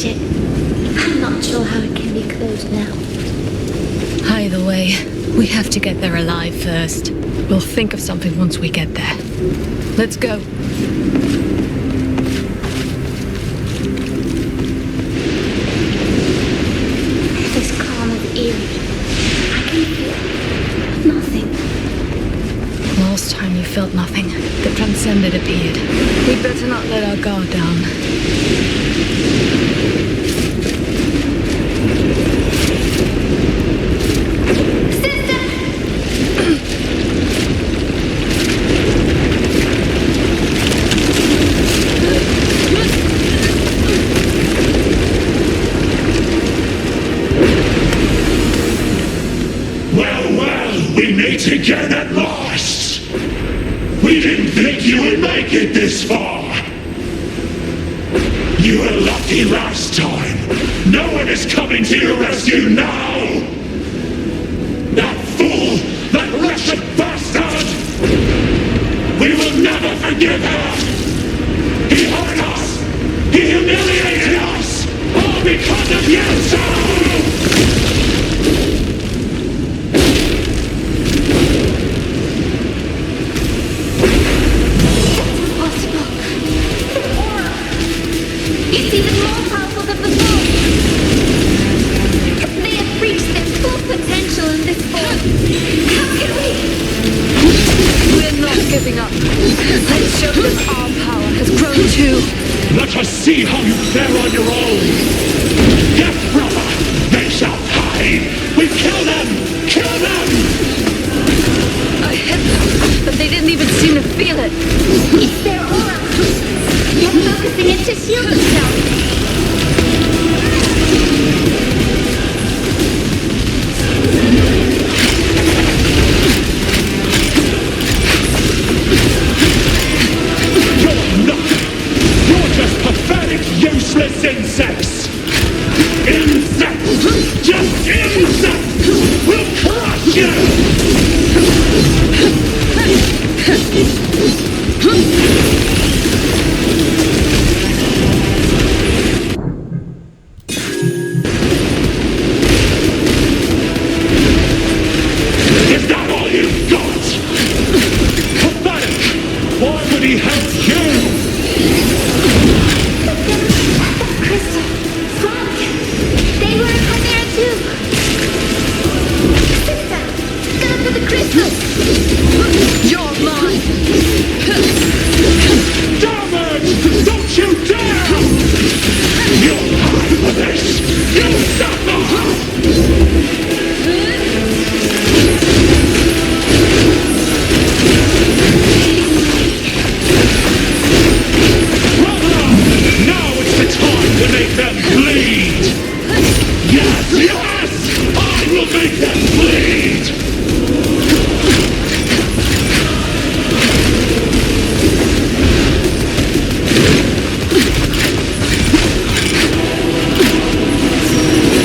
catch it. I'm not sure how it can be closed now. Either way, we have to get there alive first. We'll think of something once we get there. Let's go. This calm is eerie. I can feel nothing. Last time you felt nothing. The Transcended appeared. We'd better not let our guard down. We meet again at last! We didn't think you would make it this far! You were lucky last time! No one is coming to your rescue now! That fool! That wretched bastard! We will never forgive him! He hurt us! He humiliated us! All because of you, sir! It's even more powerful than before! They have reached their full potential in this form! How can we? We're not giving up. Let's show them our power has grown too. Let us see how you fare on your own! Yes, brother! They shall pay! We kill them! Kill them! I hit them, but they didn't even seem to feel it. It's their aura! They're focusing it to shield themselves! You're nothing! You're just pathetic, useless insects! Insects! Just insects! We'll crush you! Is that all you've got? Pathetic! Why would he help you? Crystal! Frog! They were a chimera too! Sister! Go for the crystal! You're mine. Damn it! Don't you dare! You'll pay for this! You'll suffer! Now it's the time to make them bleed! Yes, yes! I will make them bleed!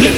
Let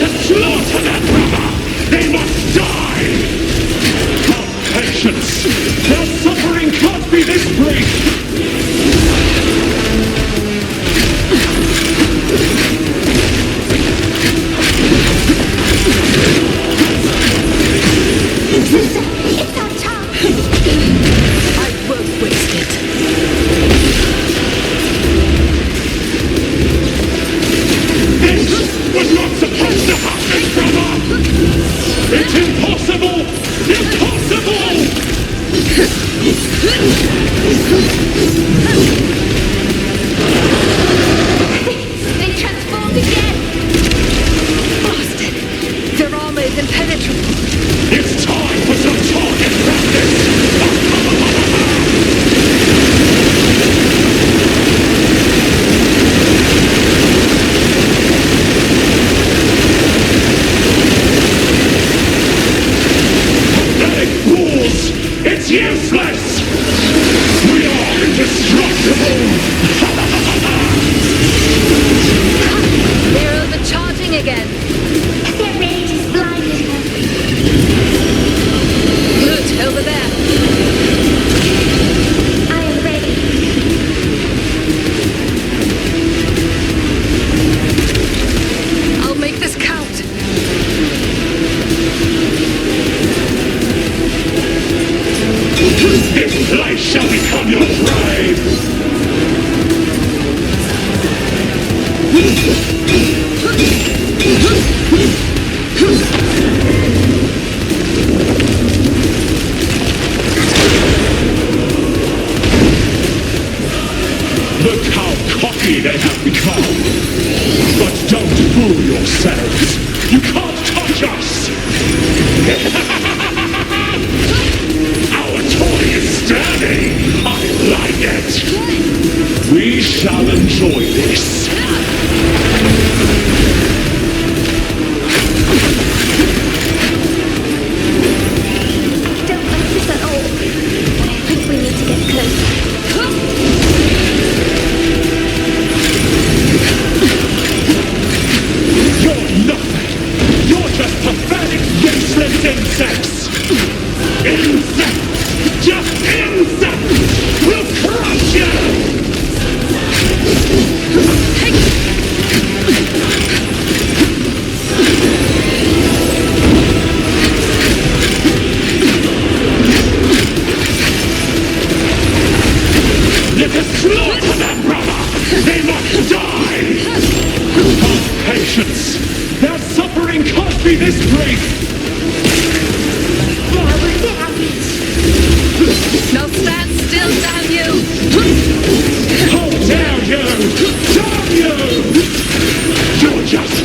Look how cocky they have become. But don't fool yourselves. You can't touch us. Our toy is standing. I like it. We shall enjoy this. Don't like this at all. But I think we need to get closer. You're nothing. You're just pathetic, useless insects. Insects. Just insects. We'll crush you. Let us slaughter them, brother! They must die! Have patience! Their suffering can't be this brief! Now we're within our reach. Now stand still, damn you! How dare you! Damn you! You're just...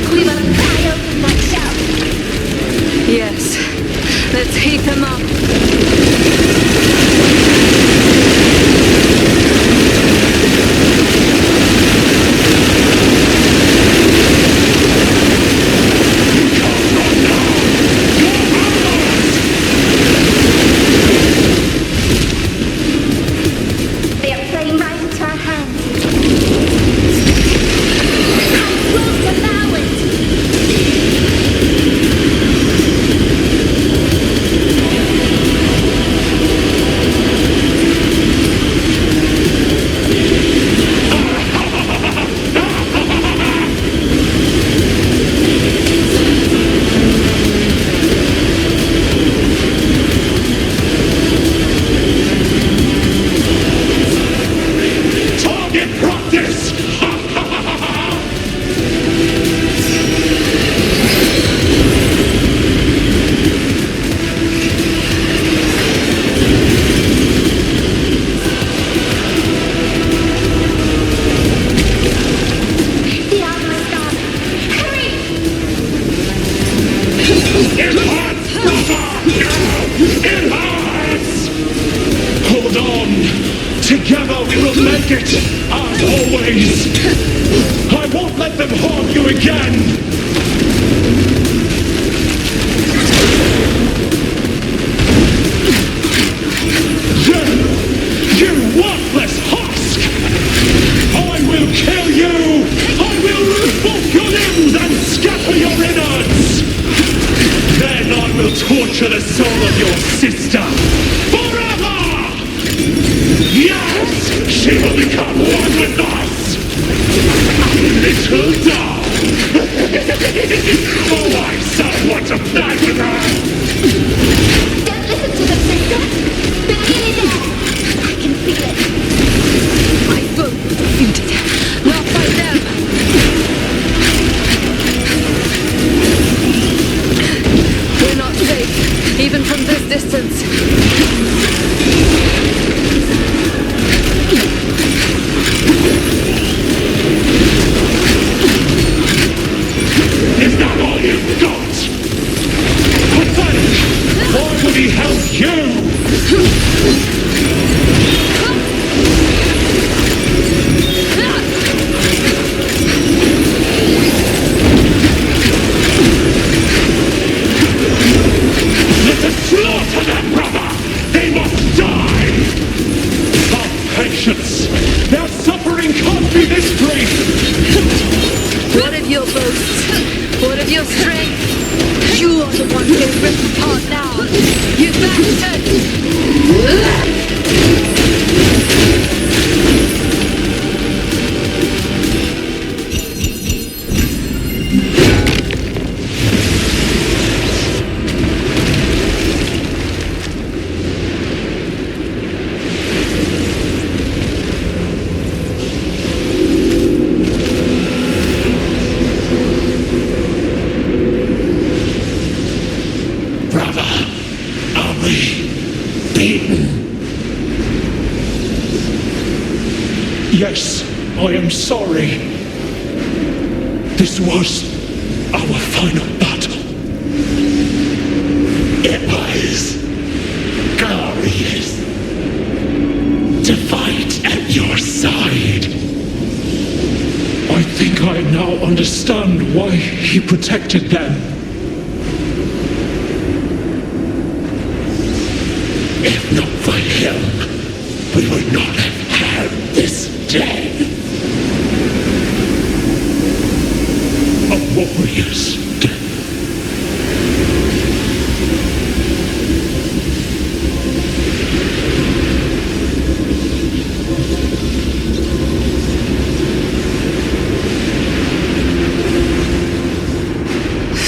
We must pry open that shell. Yes, let's heat them up. They are playing right into our hands. We'll allow it. Target practice! The armor is gone. Hurry! Enhance, brother! Enhance! Hold on! Together we will make it! As always! I won't let them harm you again! You worthless husk! I will kill you! I will rip off your limbs and scatter your innards! Then I will torture the soul of your sister forever! Yes! She will become one with us! Little dog! Oh, I so want to play with her! Don't listen to them, sister. They're nearly there. I can feel it. I will defeat it. Not by them. We're not safe, even from this distance. Is that all you've got? Pathetic! Why would he help you? Let us slaughter them, brother! They must die! Have patience! Their suffering can't be this brief! What of your boasts? What of your strength? You are the one getting ripped apart now. You bastard! I am sorry. This was our final battle. It was glorious to fight at your side. I think I now understand why he protected them. If not for him, we would not have had this day. A warrior's death.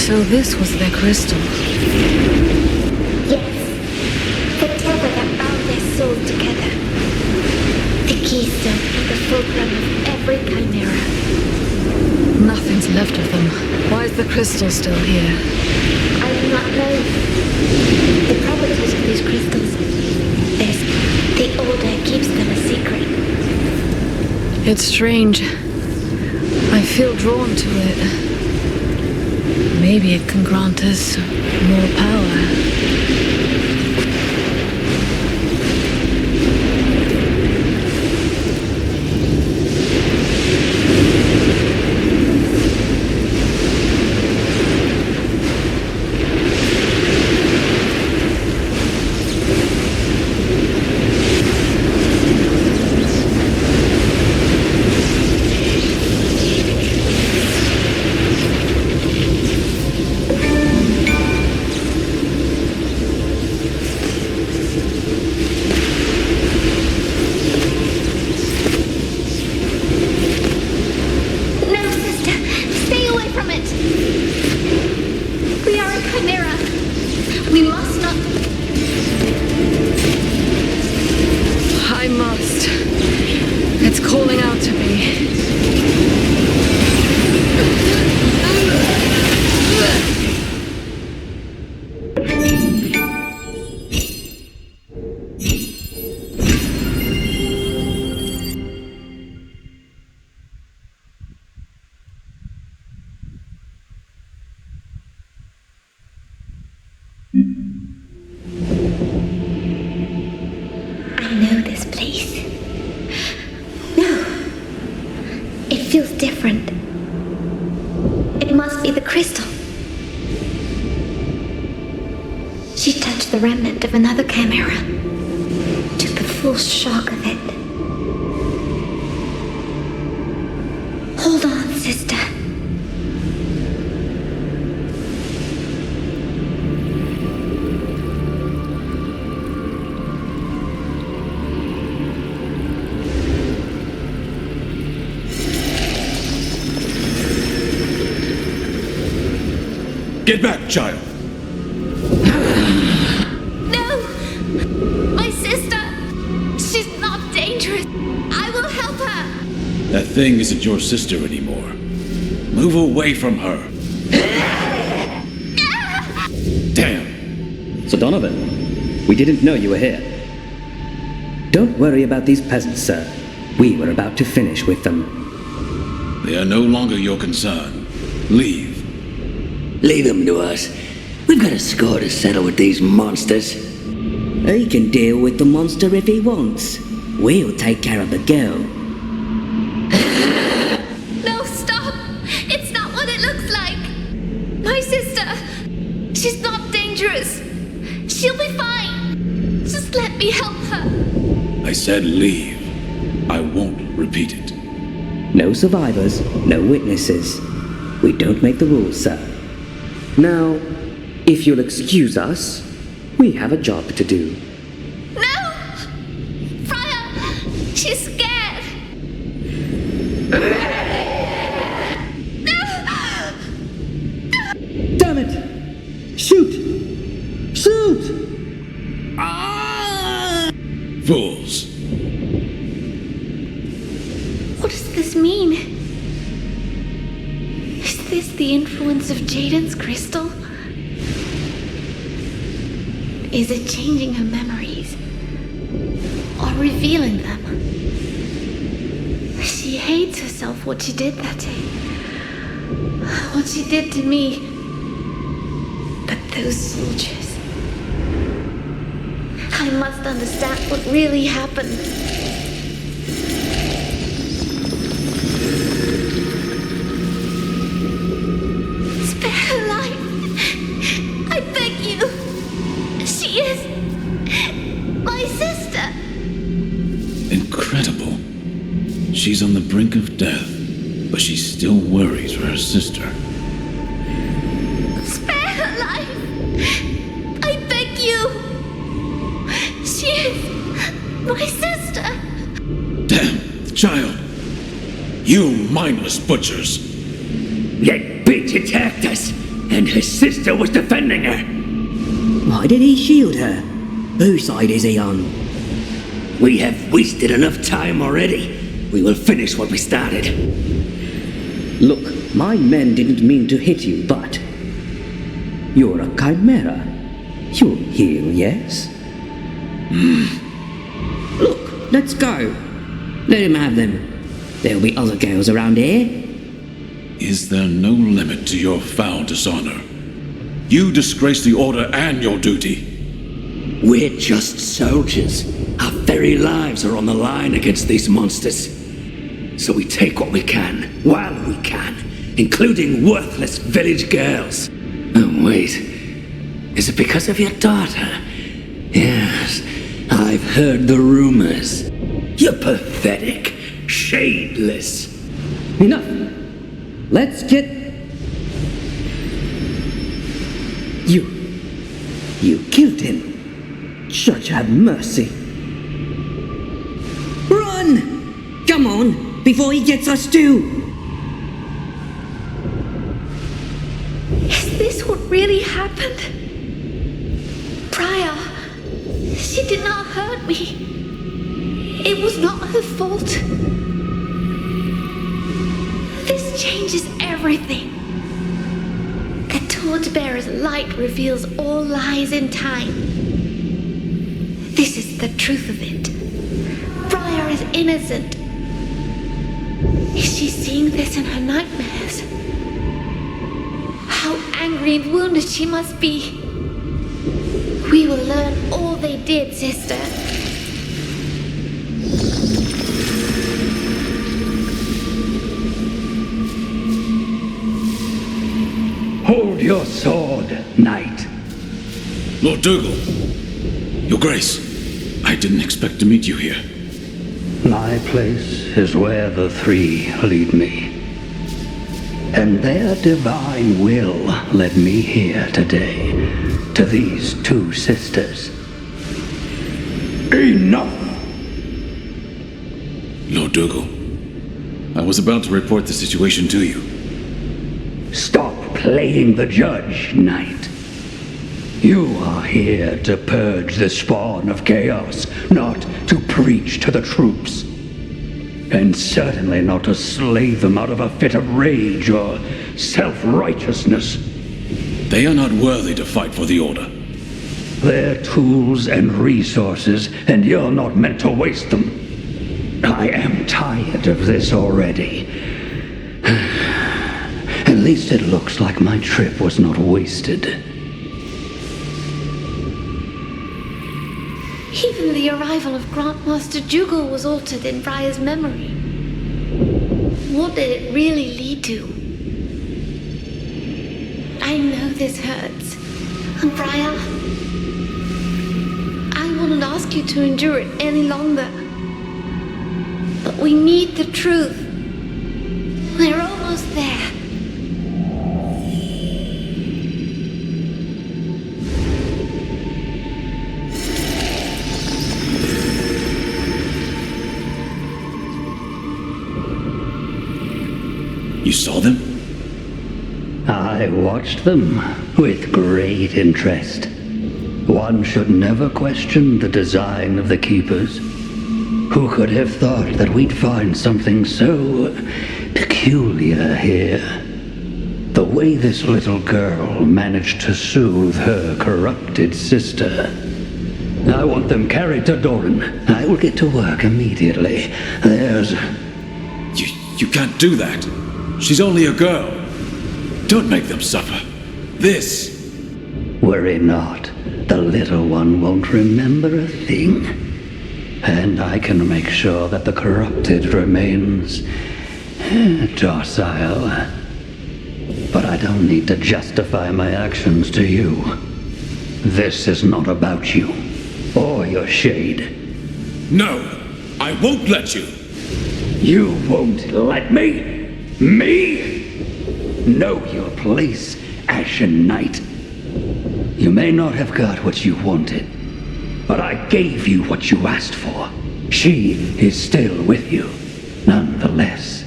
So this was their crystal. Yes. The tether that bound their souls together. The keystone and the fulcrum of every chimera. Nothing's left of them. Why is the crystal still here? I do not know. The properties of these crystals. The order keeps them a secret. It's strange. I feel drawn to it. Maybe it can grant us more power. I know this place. No. It feels different. It must be the crystal. She touched the remnant of another chimera. Took the full shock of it. Hold on, sister. Get back, child. No! My sister! She's not dangerous. I will help her. That thing isn't your sister anymore. Move away from her. Damn. Sir Donovan, we didn't know you were here. Don't worry about these peasants, sir. We were about to finish with them. They are no longer your concern. Leave. Leave them to us. We've got a score to settle with these monsters. He can deal with the monster if he wants. We'll take care of the girl. No, stop! It's not what it looks like. My sister! She's not dangerous. She'll be fine. Just let me help her. I said leave. I won't repeat it. No survivors, no witnesses. We don't make the rules, sir. Now, if you'll excuse us, we have a job to do. No! Friar! She's scared! Damn it! Shoot! Shoot! Fools. What does this mean? Is this the influence of Jadon's crystal? Is it changing her memories? Or revealing them? She hates herself what she did that day. What she did to me. But those soldiers... I must understand what really happened. Spare her life. I beg you. She is... my sister. Incredible. She's on the brink of death, but she still worries for her sister. Spare her life. I beg you. She is my sister. Damn, child. You mindless butchers. That bitch attacked us, and her sister was defending her. Why did he shield her? Whose side is he on? We have wasted enough time already. We will finish what we started. Look, my men didn't mean to hit you, but... you're a chimera. You'll heal, yes? Look, let's go. Let him have them. There'll be other girls around here. Is there no limit to your foul dishonor? You disgrace the Order and your duty. We're just soldiers. Our very lives are on the line against these monsters. So we take what we can, while we can, including worthless village girls. Oh, wait. Is it because of your daughter? Yes, I've heard the rumors. You're pathetic, shadeless. Enough. Let's get... You killed him. Judge have mercy. Run! Come on, before he gets us too. Is this what really happened? Priya, she did not hurt me. It was not her fault. This changes everything. A torchbearer's light reveals all lies in time. This is the truth of it. Priya is innocent. Is she seeing this in her nightmares? How angry and wounded she must be. We will learn all they did, sister. Hold your sword, knight. Lord Dougal, Your Grace, I didn't expect to meet you here. My place is where the three lead me. And their divine will led me here today, to these two sisters. Enough! Lord Dougal, I was about to report the situation to you. Stop playing the judge, knight. You are here to purge the spawn of chaos, not to preach to the troops. And certainly not to slay them out of a fit of rage or self-righteousness. They are not worthy to fight for the Order. They're tools and resources, and you're not meant to waste them. I am tired of this already. At least it looks like my trip was not wasted. Even the arrival of Grandmaster Dougal was altered in Briar's memory. What did it really lead to? I know this hurts. And Briar, I wouldn't ask you to endure it any longer. But we need the truth. We're almost there. You saw them? I watched them with great interest. One should never question the design of the Keepers. Who could have thought that we'd find something so peculiar here? The way this little girl managed to soothe her corrupted sister. I want them carried to Doran. I will get to work immediately. There's... You can't do that. She's only a girl. Don't make them suffer. This. Worry not. The little one won't remember a thing. And I can make sure that the corrupted remains docile. But I don't need to justify my actions to you. This is not about you, or your shade. No, I won't let you. You won't let me? Me? Know your place, Ashen Knight. You may not have got what you wanted, but I gave you what you asked for. She is still with you, nonetheless.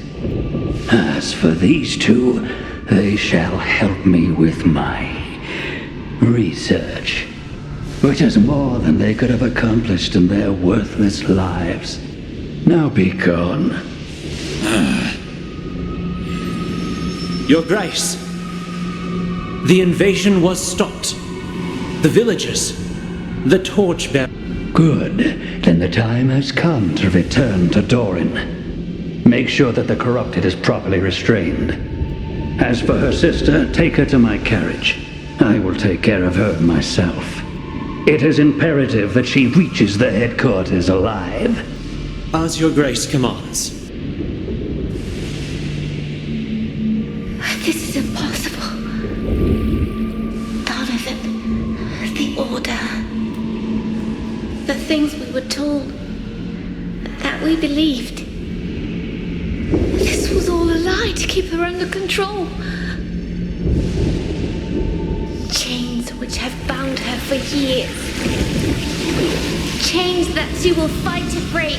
As for these two, they shall help me with my research, which is more than they could have accomplished in their worthless lives. Now be gone. Your Grace, the invasion was stopped. The villagers, the torchbearer. Good. Then the time has come to return to Doran. Make sure that the corrupted is properly restrained. As for her sister, take her to my carriage. I will take care of her myself. It is imperative that she reaches the headquarters alive. As your Grace commands. This is impossible. Donovan, the Order. The things we were told, that we believed. This was all a lie to keep her under control. Chains which have bound her for years. Chains that she will fight to break.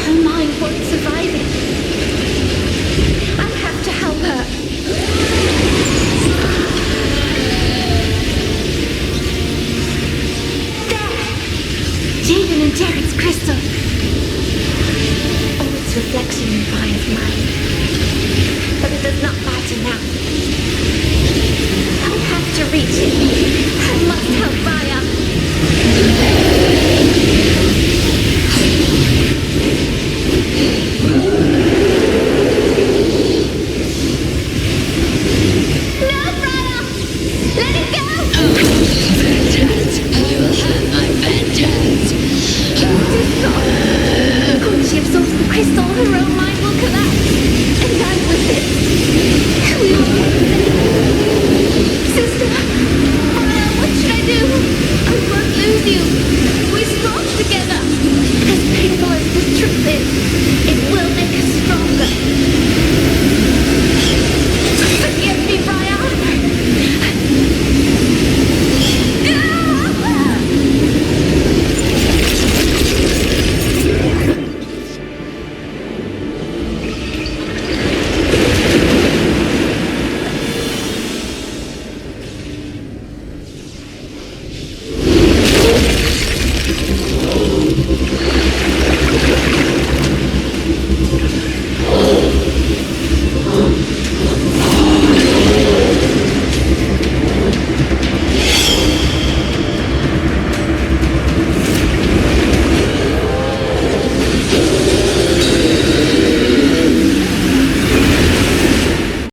Her mind won't survive it.